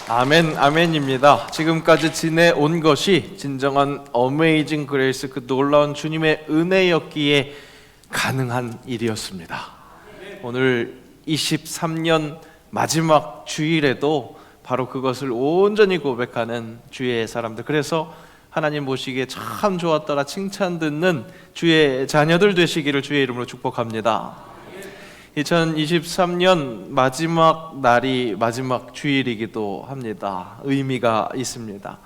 아멘, 아멘입니다. 지금까지 지내온 것이 진정한 어메이징 그레이스, 그 놀라운 주님의 은혜였기에 가능한 일이었습니다. 오늘 23년 마지막 주일에도 바로 그것을 온전히 고백하는 주의 사람들, 그래서 하나님 보시기에 참 좋았더라 칭찬 듣는 주의 자녀들 되시기를 주의 이름으로 축복합니다. 2023년 마지막 날이 마지막 주일이기도 합니다. 의미가 있습니다.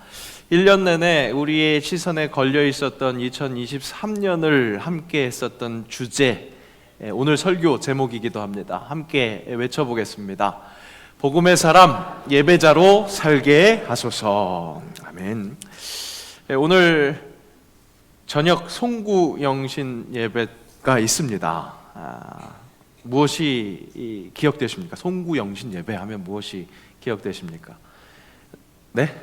1년 내내 우리의 시선에 걸려 있었던 2023년을 함께 했었던 주제, 오늘 설교 제목이기도 합니다. 함께 외쳐보겠습니다. 복음의 사람 예배자로 살게 하소서. 아멘. 오늘 저녁 송구영신 예배가 있습니다. 무엇이 기억되십니까? 송구영신 예배하면 무엇이 기억되십니까? 네?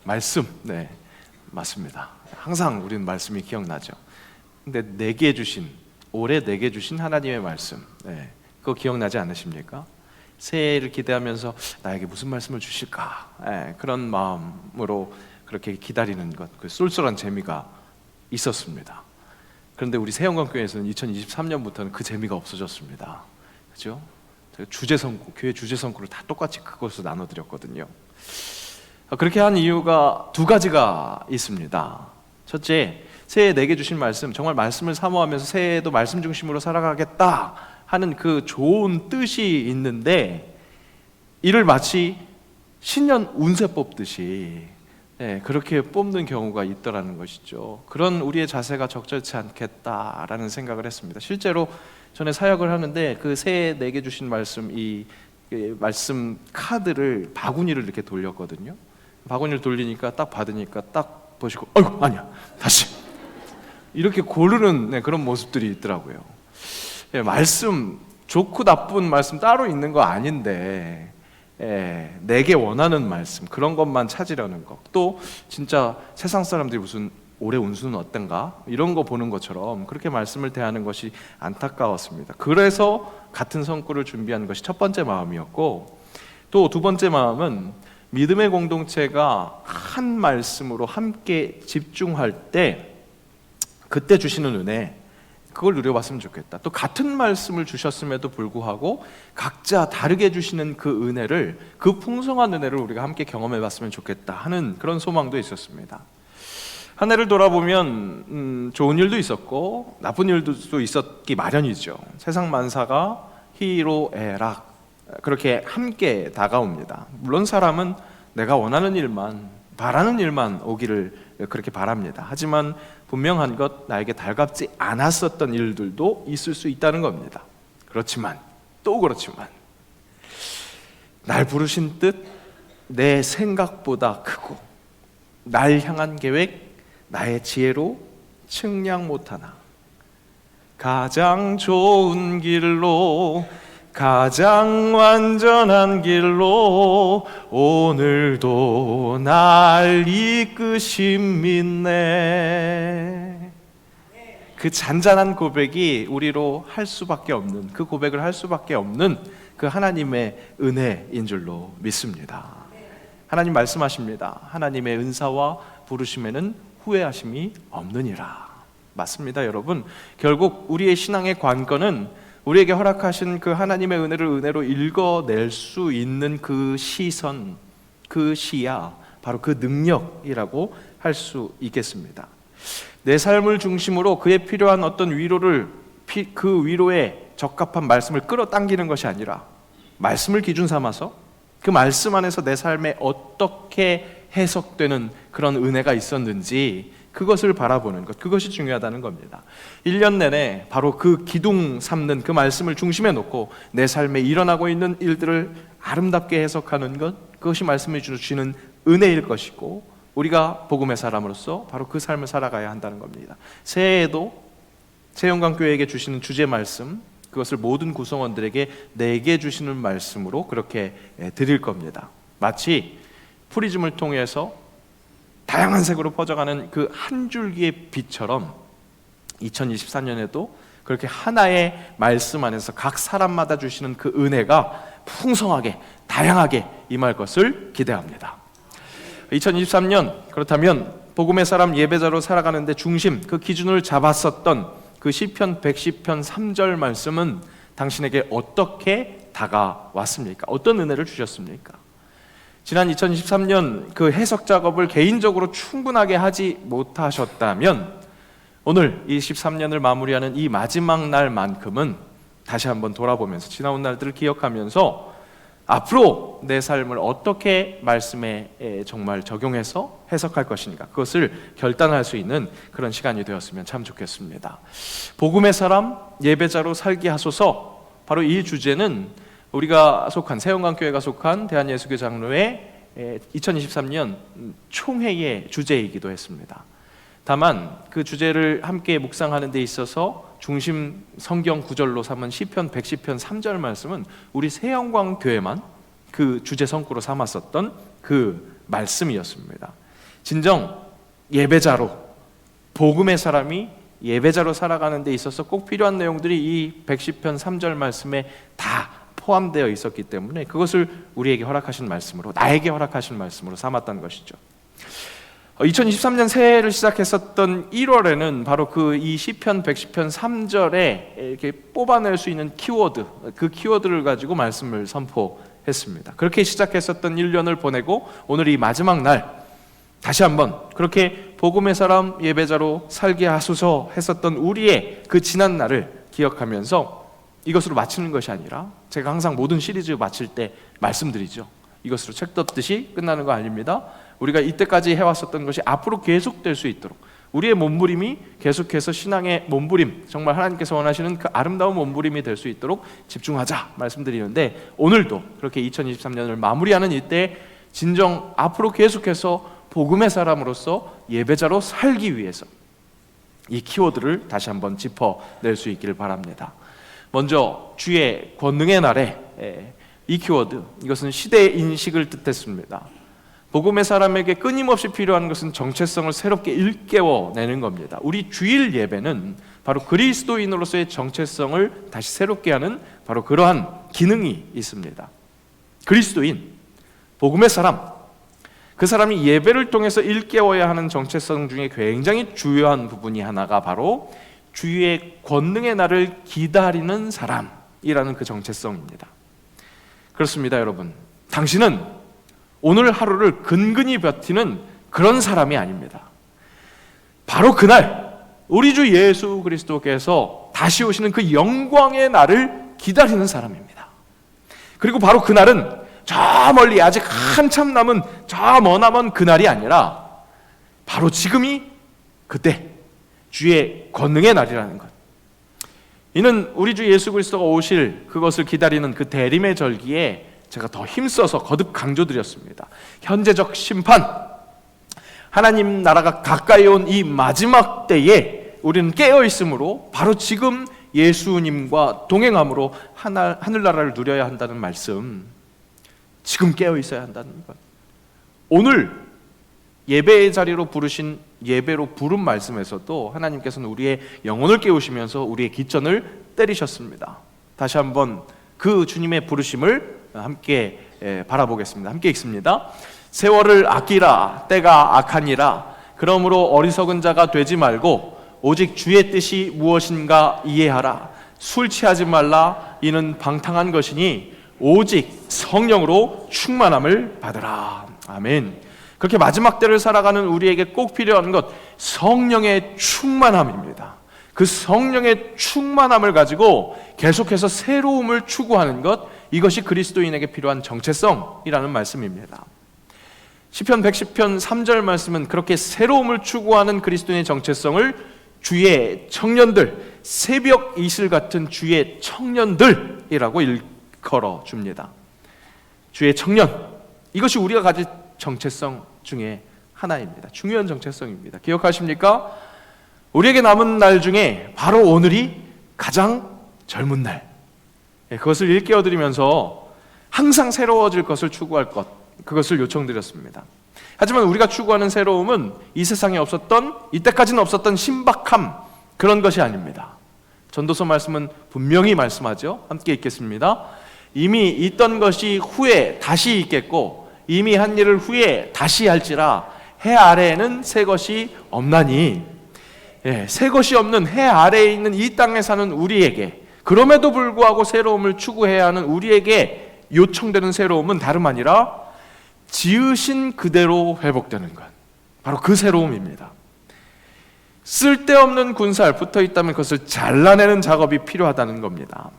말씀. 네, 맞습니다. 항상 우리는 말씀이 기억나죠. 근데 내게 주신, 올해 내게 주신 하나님의 말씀, 네, 그거 기억나지 않으십니까? 새해를 기대하면서 나에게 무슨 말씀을 주실까? 네, 그런 마음으로 그렇게 기다리는 것, 그 쏠쏠한 재미가 있었습니다. 그런데 우리 새영광교회에서는 2023년부터는 그 재미가 없어졌습니다. 그죠? 주제 선고, 교회 주제 선고를 다 똑같이 그것으로 나눠드렸거든요. 그렇게 한 이유가 두 가지가 있습니다. 첫째, 새해에 내게 주신 말씀, 정말 말씀을 사모하면서 새해에도 말씀 중심으로 살아가겠다 하는 그 좋은 뜻이 있는데, 이를 마치 신년 운세 뽑듯이 그렇게 뽑는 경우가 있더라는 것이죠. 그런 우리의 자세가 적절치 않겠다라는 생각을 했습니다. 실제로 전에 사역을 하는데 그 새해 내게 주신 말씀, 이 말씀 카드를 바구니를 이렇게 돌렸거든요. 바구니를 돌리니까 딱 받으니까 딱 보시고 아이고 아니야 다시 이렇게 고르는 그런 모습들이 있더라고요. 말씀 좋고 나쁜 말씀 따로 있는 거 아닌데 내게 원하는 말씀, 그런 것만 찾으려는 것, 또 진짜 세상 사람들이 무슨 올해 운수는 어떤가 이런 거 보는 것처럼 그렇게 말씀을 대하는 것이 안타까웠습니다. 그래서 같은 성구를 준비하는 것이 첫 번째 마음이었고, 또 두 번째 마음은 믿음의 공동체가 한 말씀으로 함께 집중할 때 그때 주시는 은혜, 그걸 누려봤으면 좋겠다. 또 같은 말씀을 주셨음에도 불구하고 각자 다르게 주시는 그 은혜를, 그 풍성한 은혜를 우리가 함께 경험해봤으면 좋겠다 하는 그런 소망도 있었습니다. 한 해를 돌아보면 좋은 일도 있었고 나쁜 일도 있었기 마련이죠. 세상 만사가 희로애락 그렇게 함께 다가옵니다. 물론 사람은 내가 원하는 일만, 바라는 일만 오기를 그렇게 바랍니다. 하지만 분명한 것, 나에게 달갑지 않았었던 일들도 있을 수 있다는 겁니다. 그렇지만 또 그렇지만 날 부르신 뜻 내 생각보다 크고, 날 향한 계획 나의 지혜로 측량 못하나, 가장 좋은 길로, 가장 완전한 길로 오늘도 날 이끄심 믿네. 그 잔잔한 고백이 우리로 할 수밖에 없는, 그 고백을 할 수밖에 없는 그 하나님의 은혜인 줄로 믿습니다. 하나님 말씀하십니다. 하나님의 은사와 부르심에는 후회하심이 없느니라. 맞습니다, 여러분. 결국 우리의 신앙의 관건은 우리에게 허락하신 그 하나님의 은혜를 은혜로 읽어낼 수 있는 그 시선, 그 시야, 바로 그 능력이라고 할 수 있겠습니다. 내 삶을 중심으로 그에 필요한 어떤 위로를, 그 위로에 적합한 말씀을 끌어당기는 것이 아니라 말씀을 기준 삼아서 그 말씀 안에서 내 삶에 어떻게 해석되는 그런 은혜가 있었는지 그것을 바라보는 것, 그것이 중요하다는 겁니다. 1년 내내 바로 그 기둥 삼는 그 말씀을 중심에 놓고 내 삶에 일어나고 있는 일들을 아름답게 해석하는 것, 그것이 말씀해 주시는 은혜일 것이고, 우리가 복음의 사람으로서 바로 그 삶을 살아가야 한다는 겁니다. 새해에도 새영광교회에게 주시는 주제 말씀, 그것을 모든 구성원들에게 내게 주시는 말씀으로 그렇게 드릴 겁니다. 마치 프리즘을 통해서 다양한 색으로 퍼져가는 그 한 줄기의 빛처럼 2024년에도 그렇게 하나의 말씀 안에서 각 사람마다 주시는 그 은혜가 풍성하게 다양하게 임할 것을 기대합니다. 2023년 그렇다면 복음의 사람 예배자로 살아가는데 중심, 그 기준을 잡았었던 그 시편 110편 3절 말씀은 당신에게 어떻게 다가왔습니까? 어떤 은혜를 주셨습니까? 지난 2023년 그 해석 작업을 개인적으로 충분하게 하지 못하셨다면 오늘 이 13년을 마무리하는 이 마지막 날만큼은 다시 한번 돌아보면서 지나온 날들을 기억하면서 앞으로 내 삶을 어떻게 말씀에 정말 적용해서 해석할 것인가, 그것을 결단할 수 있는 그런 시간이 되었으면 참 좋겠습니다. 복음의 사람 예배자로 살게 하소서, 바로 이 주제는 우리가 속한 세영광교회가 속한 대한예수교 장로회 2023년 총회의 주제이기도 했습니다. 다만 그 주제를 함께 묵상하는 데 있어서 중심 성경 구절로 삼은 시편 110편 3절 말씀은 우리 세영광교회만 그 주제 성구로 삼았었던 그 말씀이었습니다. 진정 예배자로, 복음의 사람이 예배자로 살아가는 데 있어서 꼭 필요한 내용들이 이 110편 3절 말씀에 다 포함되어 있었기 때문에 그것을 우리에게 허락하신 말씀으로, 나에게 허락하신 말씀으로 삼았던 것이죠. 2023년 새해를 시작했었던 1월에는 바로 그 이 시편 110편 3절에 이렇게 뽑아낼 수 있는 키워드, 그 키워드를 가지고 말씀을 선포했습니다. 그렇게 시작했었던 1년을 보내고 오늘 이 마지막 날 다시 한번 그렇게 복음의 사람 예배자로 살게 하소서 했었던 우리의 그 지난 날을 기억하면서 이것으로 마치는 것이 아니라, 제가 항상 모든 시리즈 마칠 때 말씀드리죠. 이것으로 책 덮듯이 끝나는 거 아닙니다. 우리가 이때까지 해왔었던 것이 앞으로 계속될 수 있도록, 우리의 몸부림이 계속해서 신앙의 몸부림, 정말 하나님께서 원하시는 그 아름다운 몸부림이 될 수 있도록 집중하자 말씀드리는데, 오늘도 그렇게 2023년을 마무리하는 이때 진정 앞으로 계속해서 복음의 사람으로서 예배자로 살기 위해서 이 키워드를 다시 한번 짚어낼 수 있기를 바랍니다. 먼저 주의 권능의 날에 이 키워드, 이것은 시대의 인식을 뜻했습니다. 복음의 사람에게 끊임없이 필요한 것은 정체성을 새롭게 일깨워내는 겁니다. 우리 주일 예배는 바로 그리스도인으로서의 정체성을 다시 새롭게 하는 바로 그러한 기능이 있습니다. 그리스도인, 복음의 사람, 그 사람이 예배를 통해서 일깨워야 하는 정체성 중에 굉장히 중요한 부분이 하나가 바로 주의 권능의 날을 기다리는 사람이라는 그 정체성입니다. 그렇습니다, 여러분. 당신은 오늘 하루를 근근히 버티는 그런 사람이 아닙니다. 바로 그날 우리 주 예수 그리스도께서 다시 오시는 그 영광의 날을 기다리는 사람입니다. 그리고 바로 그날은 저 멀리 아직 한참 남은 저 머나먼 그날이 아니라 바로 지금이 그때 주의 권능의 날이라는 것. 이는 우리 주 예수 그리스도가 오실 그것을 기다리는 그 대림의 절기에 제가 더 힘써서 거듭 강조드렸습니다. 현재적 심판, 하나님 나라가 가까이 온 이 마지막 때에 우리는 깨어있으므로 바로 지금 예수님과 동행함으로 하늘나라를 누려야 한다는 말씀, 지금 깨어있어야 한다는 것. 오늘 예배의 자리로 부르신, 예배로 부른 말씀에서도 하나님께서는 우리의 영혼을 깨우시면서 우리의 기천을 때리셨습니다. 다시 한번 그 주님의 부르심을 함께 바라보겠습니다. 함께 읽습니다. 세월을 아끼라, 때가 악하니라. 그러므로 어리석은 자가 되지 말고 오직 주의 뜻이 무엇인가 이해하라. 술 취하지 말라. 이는 방탕한 것이니 오직 성령으로 충만함을 받으라. 아멘. 그렇게 마지막 때를 살아가는 우리에게 꼭 필요한 것, 성령의 충만함입니다. 그 성령의 충만함을 가지고 계속해서 새로움을 추구하는 것, 이것이 그리스도인에게 필요한 정체성이라는 말씀입니다. 시편 110편 3절 말씀은 그렇게 새로움을 추구하는 그리스도인의 정체성을 주의 청년들, 새벽 이슬 같은 주의 청년들이라고 일컬어 줍니다. 주의 청년, 이것이 우리가 가질 정체성 중에 하나입니다. 중요한 정체성입니다. 기억하십니까? 우리에게 남은 날 중에 바로 오늘이 가장 젊은 날, 그것을 일깨워드리면서 항상 새로워질 것을 추구할 것, 그것을 요청드렸습니다. 하지만 우리가 추구하는 새로움은 이 세상에 없었던, 이때까지는 없었던 신박함, 그런 것이 아닙니다. 전도서 말씀은 분명히 말씀하죠. 함께 읽겠습니다. 이미 있던 것이 후에 다시 있겠고 이미 한 일을 후에 다시 할지라 해 아래에는 새 것이 없나니. 새 것이 없는 해 아래에 있는 이 땅에 사는 우리에게, 그럼에도 불구하고 새로움을 추구해야 하는 우리에게 요청되는 새로움은 다름 아니라 지으신 그대로 회복되는 것, 바로 그 새로움입니다. 쓸데없는 군살 붙어 있다면 그것을 잘라내는 작업이 필요하다는 겁니다.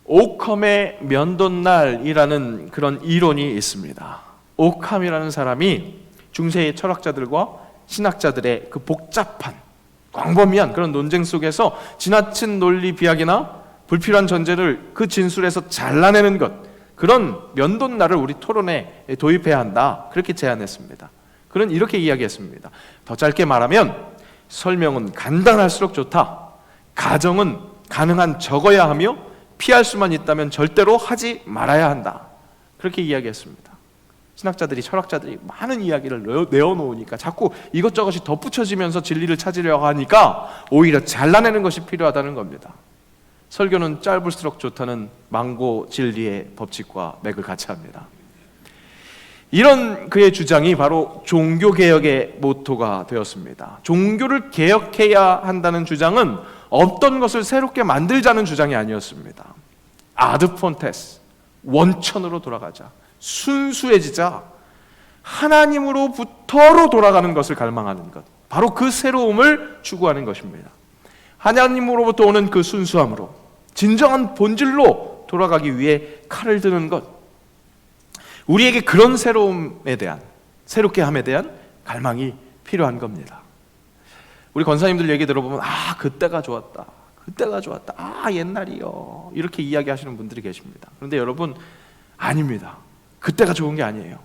오컴의 면도날이라는 그런 이론이 있습니다. 오컴이라는 사람이 중세의 철학자들과 신학자들의 그 복잡한 광범위한 그런 논쟁 속에서 지나친 논리 비약이나 불필요한 전제를 그 진술에서 잘라내는 것, 그런 면도날을 우리 토론에 도입해야 한다, 그렇게 제안했습니다. 그는 이렇게 이야기했습니다. 더 짧게 말하면 설명은 간단할수록 좋다. 가정은 가능한 적어야 하며 피할 수만 있다면 절대로 하지 말아야 한다, 그렇게 이야기했습니다. 신학자들이, 철학자들이 많은 이야기를 내어놓으니까 자꾸 이것저것이 덧붙여지면서 진리를 찾으려고 하니까 오히려 잘라내는 것이 필요하다는 겁니다. 설교는 짧을수록 좋다는 망고 진리의 법칙과 맥을 같이 합니다. 이런 그의 주장이 바로 종교개혁의 모토가 되었습니다. 종교를 개혁해야 한다는 주장은 없던 것을 새롭게 만들자는 주장이 아니었습니다. 아드 폰테스, 원천으로 돌아가자, 순수해지자, 하나님으로부터로 돌아가는 것을 갈망하는 것, 바로 그 새로움을 추구하는 것입니다. 하나님으로부터 오는 그 순수함으로 진정한 본질로 돌아가기 위해 칼을 드는 것, 우리에게 그런 새로움에 대한, 새롭게 함에 대한 갈망이 필요한 겁니다. 우리 권사님들 얘기 들어보면 그때가 좋았다, 그때가 좋았다, 옛날이요, 이렇게 이야기하시는 분들이 계십니다. 그런데 여러분, 아닙니다. 그때가 좋은 게 아니에요.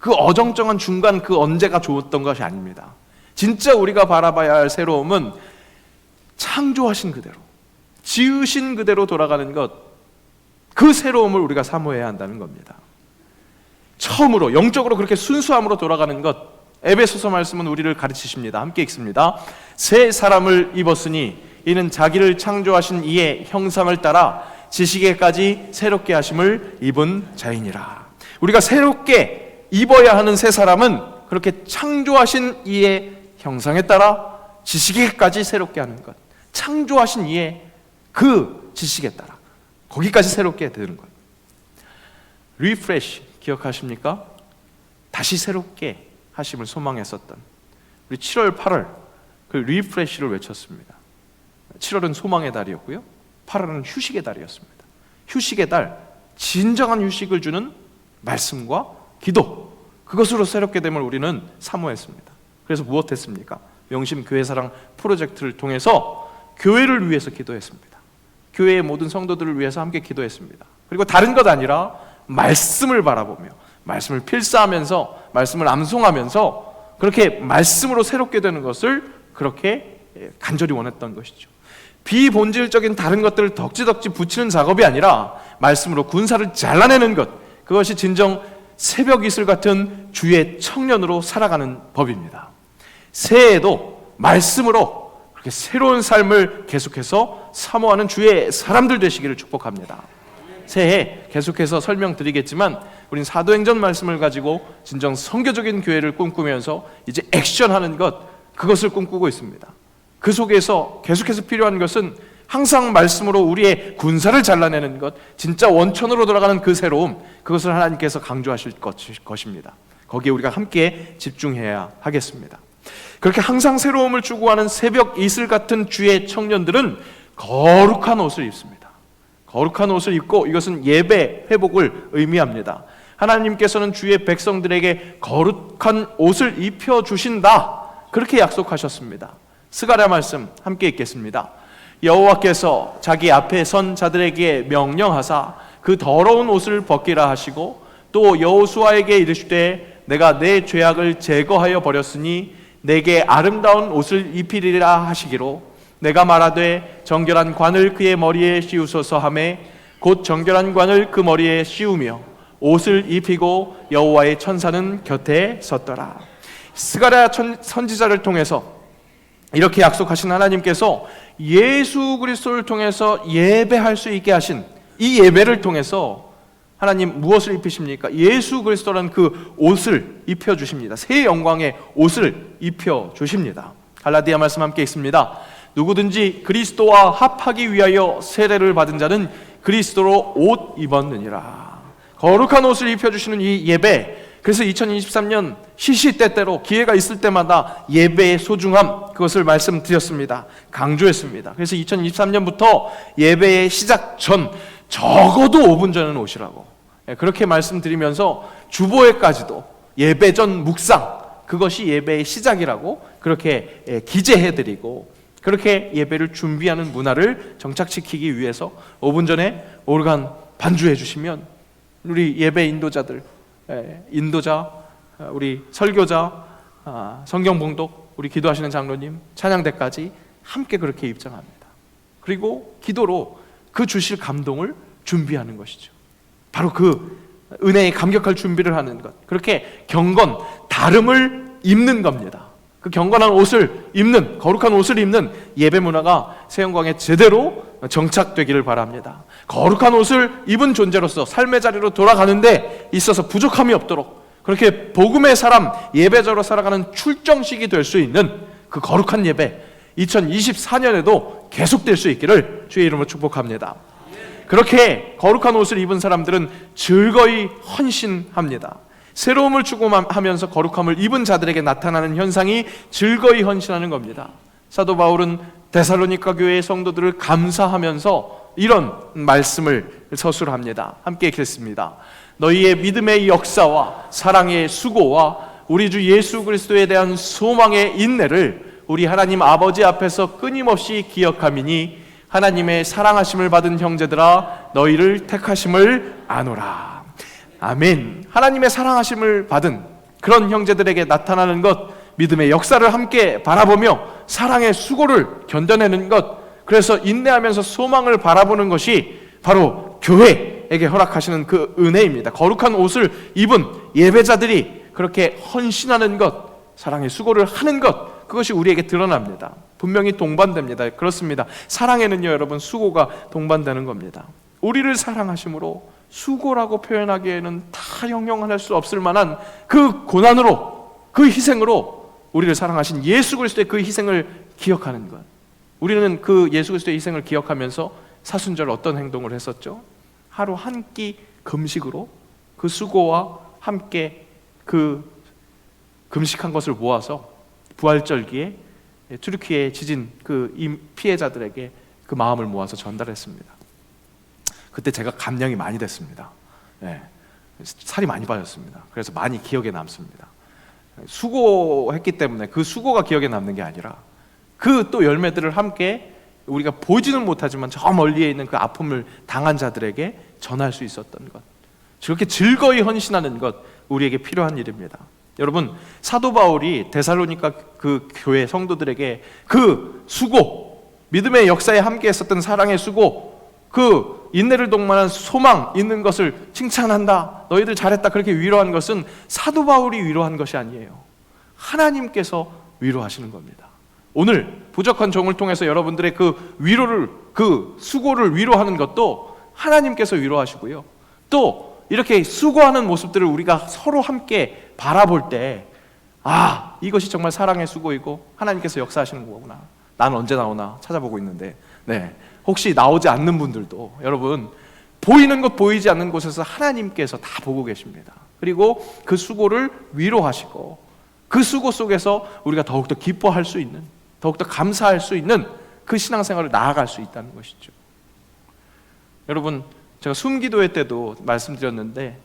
그 어정쩡한 중간 그 언제가 좋았던 것이 아닙니다. 진짜 우리가 바라봐야 할 새로움은 창조하신 그대로, 지으신 그대로 돌아가는 것, 그 새로움을 우리가 사모해야 한다는 겁니다. 처음으로 영적으로 그렇게 순수함으로 돌아가는 것, 에베소서 말씀은 우리를 가르치십니다. 함께 읽습니다. 새 사람을 입었으니 이는 자기를 창조하신 이의 형상을 따라 지식에까지 새롭게 하심을 입은 자이니라. 우리가 새롭게 입어야 하는 새 사람은 그렇게 창조하신 이의 형상에 따라 지식에까지 새롭게 하는 것, 창조하신 이의 그 지식에 따라 거기까지 새롭게 되는 것. 리프레시 기억하십니까? 다시 새롭게 하심을 소망했었던 우리 7월 8월 그 리프레시를 외쳤습니다. 7월은 소망의 달이었고요, 8월은 휴식의 달이었습니다. 휴식의 달, 진정한 휴식을 주는 말씀과 기도, 그것으로 새롭게 됨을 우리는 사모했습니다. 그래서 무엇했습니까? 명심 교회사랑 프로젝트를 통해서 교회를 위해서 기도했습니다. 교회의 모든 성도들을 위해서 함께 기도했습니다. 그리고 다른 것 아니라 말씀을 바라보며 말씀을 필사하면서 말씀을 암송하면서 그렇게 말씀으로 새롭게 되는 것을 그렇게 간절히 원했던 것이죠. 비본질적인 다른 것들을 덕지덕지 붙이는 작업이 아니라 말씀으로 군사를 잘라내는 것, 그것이 진정 새벽 이슬 같은 주의 청년으로 살아가는 법입니다. 새해에도 말씀으로 그렇게 새로운 삶을 계속해서 사모하는 주의 사람들 되시기를 축복합니다. 새해 계속해서 설명드리겠지만 우린 사도행전 말씀을 가지고 진정 선교적인 교회를 꿈꾸면서 이제 액션하는 것, 그것을 꿈꾸고 있습니다. 그 속에서 계속해서 필요한 것은 항상 말씀으로 우리의 군사를 잘라내는 것, 진짜 원천으로 돌아가는 그 새로움, 그것을 하나님께서 강조하실 것입니다. 거기에 우리가 함께 집중해야 하겠습니다. 그렇게 항상 새로움을 추구하는 새벽 이슬 같은 주의 청년들은 거룩한 옷을 입습니다. 거룩한 옷을 입고, 이것은 예배 회복을 의미합니다. 하나님께서는 주의 백성들에게 거룩한 옷을 입혀주신다, 그렇게 약속하셨습니다. 스가랴 말씀 함께 읽겠습니다. 여호와께서 자기 앞에 선 자들에게 명령하사 그 더러운 옷을 벗기라 하시고, 또 여호수아에게 이르시되 내가 내 죄악을 제거하여 버렸으니 내게 아름다운 옷을 입히리라 하시기로, 내가 말하되 정결한 관을 그의 머리에 씌우소서 하매 곧 정결한 관을 그 머리에 씌우며 옷을 입히고 여호와의 천사는 곁에 섰더라. 스가랴 선지자를 통해서 이렇게 약속하신 하나님께서 예수 그리스도를 통해서 예배할 수 있게 하신 이 예배를 통해서 하나님 무엇을 입히십니까? 예수 그리스도라는 그 옷을 입혀주십니다. 새 영광의 옷을 입혀주십니다. 갈라디아 말씀 함께 읽습니다. 누구든지 그리스도와 합하기 위하여 세례를 받은 자는 그리스도로 옷 입었느니라. 거룩한 옷을 입혀주시는 이 예배, 그래서 2023년 시시때때로 기회가 있을 때마다 예배의 소중함, 그것을 말씀드렸습니다. 강조했습니다. 그래서 2023년부터 예배의 시작 전 적어도 5분 전에는 오시라고 그렇게 말씀드리면서 주보에까지도 예배 전 묵상, 그것이 예배의 시작이라고 그렇게 기재해드리고, 그렇게 예배를 준비하는 문화를 정착시키기 위해서 5분 전에 오르간 반주해 주시면 우리 예배 인도자들, 인도자, 우리 설교자, 성경 봉독, 우리 기도하시는 장로님, 찬양대까지 함께 그렇게 입장합니다. 그리고 기도로 그 주실 감동을 준비하는 것이죠. 바로 그 은혜에 감격할 준비를 하는 것, 그렇게 경건, 다름을 입는 겁니다. 그 경건한 옷을 입는, 거룩한 옷을 입는 예배 문화가 새영광에 제대로 정착되기를 바랍니다. 거룩한 옷을 입은 존재로서 삶의 자리로 돌아가는데 있어서 부족함이 없도록 그렇게 복음의 사람, 예배자로 살아가는 출정식이 될 수 있는 그 거룩한 예배 2024년에도 계속될 수 있기를 주의 이름으로 축복합니다. 그렇게 거룩한 옷을 입은 사람들은 즐거이 헌신합니다. 새로움을 추구하면서 거룩함을 입은 자들에게 나타나는 현상이 즐거이 헌신하는 겁니다. 사도 바울은 데살로니가 교회의 성도들을 감사하면서 이런 말씀을 서술합니다. 함께 읽겠습니다. 너희의 믿음의 역사와 사랑의 수고와 우리 주 예수 그리스도에 대한 소망의 인내를 우리 하나님 아버지 앞에서 끊임없이 기억함이니 하나님의 사랑하심을 받은 형제들아 너희를 택하심을 아노라. 아멘. 하나님의 사랑하심을 받은 그런 형제들에게 나타나는 것, 믿음의 역사를 함께 바라보며 사랑의 수고를 견뎌내는 것, 그래서 인내하면서 소망을 바라보는 것이 바로 교회에게 허락하시는 그 은혜입니다. 거룩한 옷을 입은 예배자들이 그렇게 헌신하는 것, 사랑의 수고를 하는 것, 그것이 우리에게 드러납니다. 분명히 동반됩니다. 그렇습니다. 사랑에는요, 여러분, 수고가 동반되는 겁니다. 우리를 사랑하심으로 수고라고 표현하기에는 다 형용할 수 없을 만한 그 고난으로, 그 희생으로 우리를 사랑하신 예수 그리스도의 그 희생을 기억하는 것. 우리는 그 예수 그리스도의 희생을 기억하면서 사순절 어떤 행동을 했었죠? 하루 한 끼 금식으로 그 수고와 함께 그 금식한 것을 모아서 부활절기에 튀르키예 지진 그 피해자들에게 그 마음을 모아서 전달했습니다. 그때 제가 감량이 많이 됐습니다. 네. 살이 많이 빠졌습니다. 그래서 많이 기억에 남습니다. 수고했기 때문에 그 수고가 기억에 남는 게 아니라 그 또 열매들을 함께 우리가 보지는 못하지만 저 멀리에 있는 그 아픔을 당한 자들에게 전할 수 있었던 것, 그렇게 즐거이 헌신하는 것, 우리에게 필요한 일입니다. 여러분, 사도 바울이 데살로니가 그 교회 성도들에게 그 수고, 믿음의 역사에 함께 했었던 사랑의 수고, 그 인내를 동반한 소망 있는 것을 칭찬한다, 너희들 잘했다, 그렇게 위로한 것은 사도 바울이 위로한 것이 아니에요. 하나님께서 위로하시는 겁니다. 오늘 부족한 종을 통해서 여러분들의 그 위로를, 그 수고를 위로하는 것도 하나님께서 위로하시고요, 또 이렇게 수고하는 모습들을 우리가 서로 함께 바라볼 때, 아, 이것이 정말 사랑의 수고이고 하나님께서 역사하시는 거구나. 난 언제 나오나 찾아보고 있는데, 네, 혹시 나오지 않는 분들도 여러분, 보이는 것 보이지 않는 곳에서 하나님께서 다 보고 계십니다. 그리고 그 수고를 위로하시고 그 수고 속에서 우리가 더욱더 기뻐할 수 있는, 더욱더 감사할 수 있는 그 신앙생활을 나아갈 수 있다는 것이죠. 여러분, 제가 숨기도회 때도 말씀드렸는데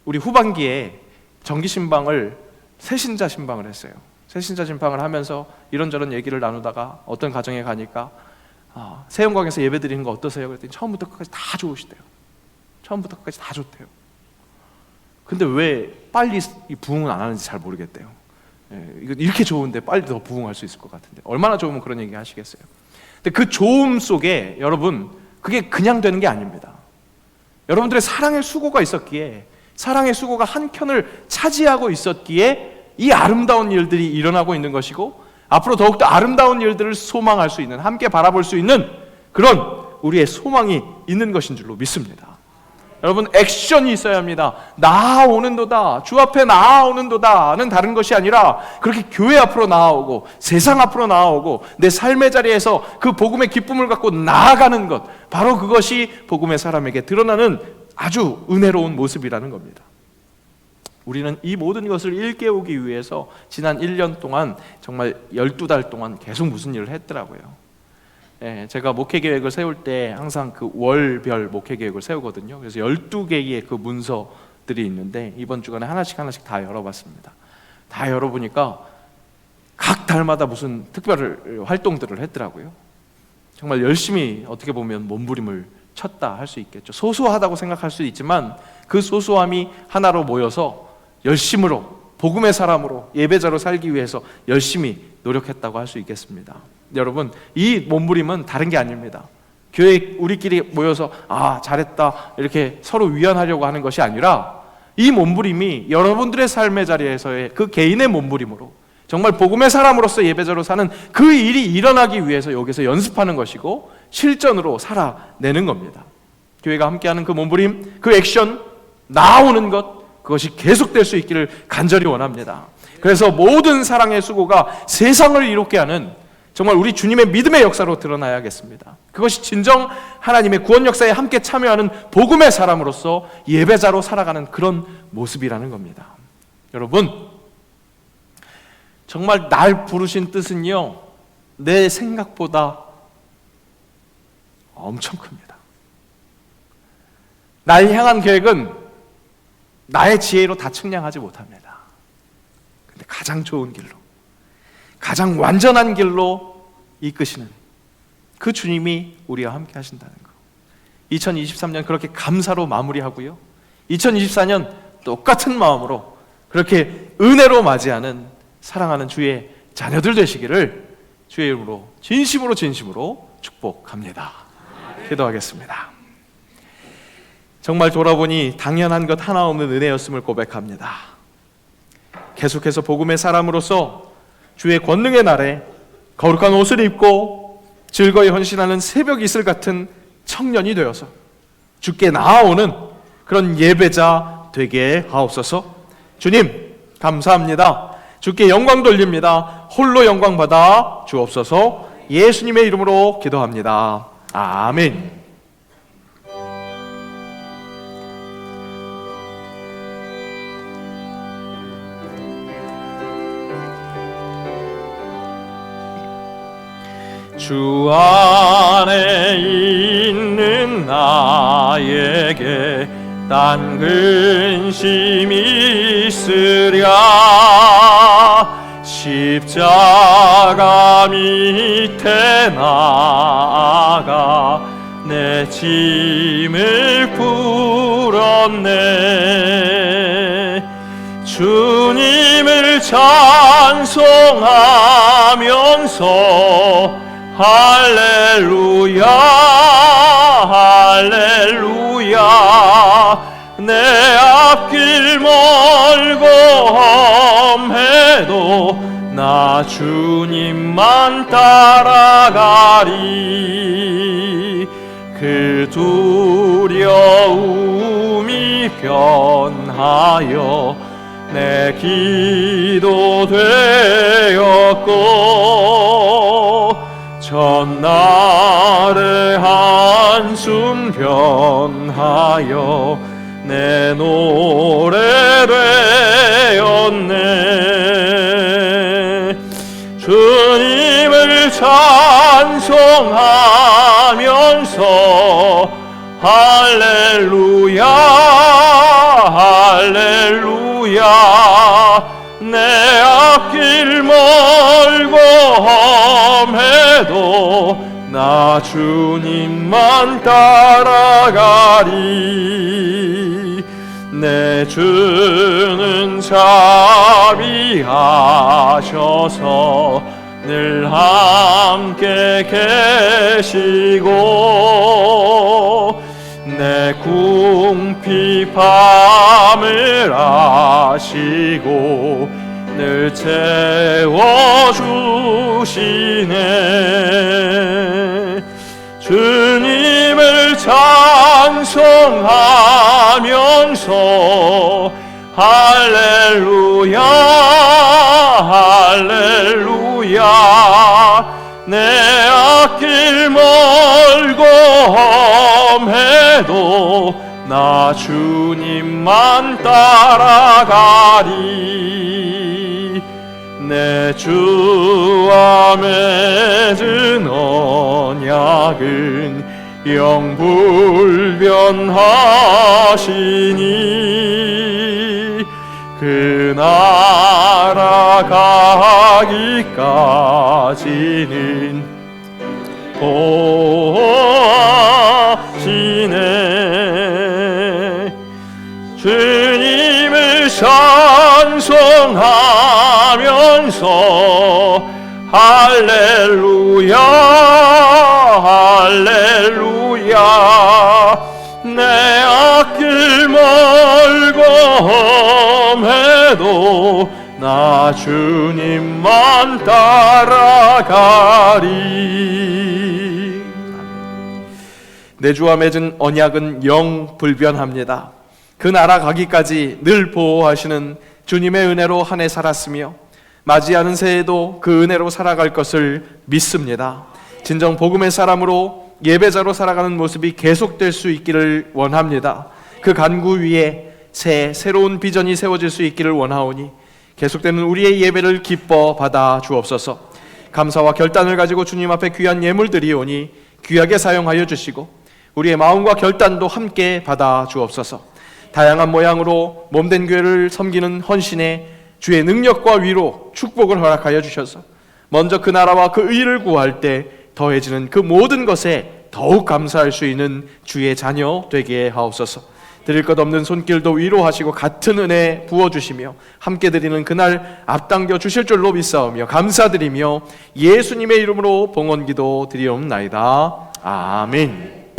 우리 후반기에 정기신방을 새신자 신방을 했어요. 새신자 신방을 하면서 이런저런 얘기를 나누다가 어떤 가정에 가니까 새영광에서 예배 드리는 거 어떠세요? 그랬더니 처음부터 끝까지 다 좋으시대요. 처음부터 끝까지 다 좋대요. 근데 왜 빨리 부흥은 안 하는지 잘 모르겠대요. 이렇게 좋은데 빨리 더 부흥할 수 있을 것 같은데 얼마나 좋으면 그런 얘기 하시겠어요. 근데 그 좋음 속에 여러분, 그게 그냥 되는 게 아닙니다. 여러분들의 사랑의 수고가 있었기에, 사랑의 수고가 한 켠을 차지하고 있었기에 이 아름다운 일들이 일어나고 있는 것이고, 앞으로 더욱더 아름다운 일들을 소망할 수 있는, 함께 바라볼 수 있는 그런 우리의 소망이 있는 것인 줄로 믿습니다. 여러분, 액션이 있어야 합니다. 나아오는도다, 주 앞에 나아오는도다는 다른 것이 아니라 그렇게 교회 앞으로 나아오고 세상 앞으로 나아오고 내 삶의 자리에서 그 복음의 기쁨을 갖고 나아가는 것, 바로 그것이 복음의 사람에게 드러나는 아주 은혜로운 모습이라는 겁니다. 우리는 이 모든 것을 일깨우기 위해서 지난 1년 동안 정말 12달 동안 계속 무슨 일을 했더라고요. 제가 목회 계획을 세울 때 항상 그 월별 목회 계획을 세우거든요. 그래서 12개의 그 문서들이 있는데 이번 주간에 하나씩 다 열어봤습니다. 다 열어보니까 각 달마다 무슨 특별 활동들을 했더라고요. 정말 열심히 어떻게 보면 몸부림을 쳤다 할 수 있겠죠. 소소하다고 생각할 수도 있지만 그 소소함이 하나로 모여서 열심으로 복음의 사람으로 예배자로 살기 위해서 열심히 노력했다고 할 수 있겠습니다. 여러분, 이 몸부림은 다른 게 아닙니다. 교회 우리끼리 모여서 잘했다 이렇게 서로 위안하려고 하는 것이 아니라 이 몸부림이 여러분들의 삶의 자리에서의 그 개인의 몸부림으로 정말 복음의 사람으로서 예배자로 사는 그 일이 일어나기 위해서 여기서 연습하는 것이고 실전으로 살아내는 겁니다. 교회가 함께하는 그 몸부림, 그 액션, 나아오는 것, 그것이 계속될 수 있기를 간절히 원합니다. 그래서 모든 사랑의 수고가 세상을 이롭게 하는 정말 우리 주님의 믿음의 역사로 드러나야겠습니다. 그것이 진정 하나님의 구원 역사에 함께 참여하는 복음의 사람으로서 예배자로 살아가는 그런 모습이라는 겁니다. 여러분, 정말 날 부르신 뜻은요, 내 생각보다 엄청 큽니다. 날 향한 계획은 나의 지혜로 다 측량하지 못합니다. 근데 가장 좋은 길로, 가장 완전한 길로 이끄시는 그 주님이 우리와 함께 하신다는 거. 2023년 그렇게 감사로 마무리하고요, 2024년 똑같은 마음으로 그렇게 은혜로 맞이하는 사랑하는 주의 자녀들 되시기를 주의 이름으로 진심으로 축복합니다. 기도하겠습니다. 정말 돌아보니 당연한 것 하나 없는 은혜였음을 고백합니다. 계속해서 복음의 사람으로서 주의 권능의 날에 거룩한 옷을 입고 즐거이 헌신하는 새벽 이슬 같은 청년이 되어서 주께 나아오는 그런 예배자 되게 하옵소서. 주님 감사합니다. 주께 영광 돌립니다. 홀로 영광 받아 주옵소서. 예수님의 이름으로 기도합니다. 아멘. 주 안에 있는 나에게 딴 근심이 있으랴. 십자가 밑에 나아가 내 짐을 풀었네. 주님을 찬송하면서 할렐루야 할렐루야. 내 앞길 멀고 험해도 나 주님만 따라가리. 그 두려움이 변하여 내 기도 되었고 전날의 한숨 변하여 내 노래 되었네. 주님을 찬송하면서 할렐루야 할렐루야. 내 앞길 멀고 험해도 나 주님만 따라가리. 내 주는 자비하셔서 늘 함께 계시고 내 궁핍함을 아시고 늘 채워주시네. 주님 할렐루야 할렐루야 내 앞길 멀고 험해도 나 주님만 따라가리 내 주와 맺은 언약은 영불변하시니 그 나라 가기까지는 보시네 주님을 찬송하면서 할렐루야 할렐루야 내 앞길 멀고 험해도 나 주님만 따라가리 내 주와 맺은 언약은 영불변합니다. 그 나라 가기까지 늘 보호하시는 주님의 은혜로 한 해 살았으며 맞이하는 새해에도 그 은혜로 살아갈 것을 믿습니다. 진정 복음의 사람으로 예배자로 살아가는 모습이 계속될 수 있기를 원합니다. 그 간구 위에 새로운 비전이 세워질 수 있기를 원하오니 계속되는 우리의 예배를 기뻐 받아 주옵소서. 감사와 결단을 가지고 주님 앞에 귀한 예물 드리오니 귀하게 사용하여 주시고 우리의 마음과 결단도 함께 받아 주옵소서. 다양한 모양으로 몸된 교회를 섬기는 헌신에 주의 능력과 위로 축복을 허락하여 주셔서 먼저 그 나라와 그 의를 구할 때 더해지는 그 모든 것에 더욱 감사할 수 있는 주의 자녀 되게 하옵소서. 드릴 것 없는 손길도 위로하시고 같은 은혜 부어주시며 함께 드리는 그날 앞당겨 주실 줄로 믿사오며 감사드리며 예수님의 이름으로 봉헌기도 드리옵나이다. 아멘.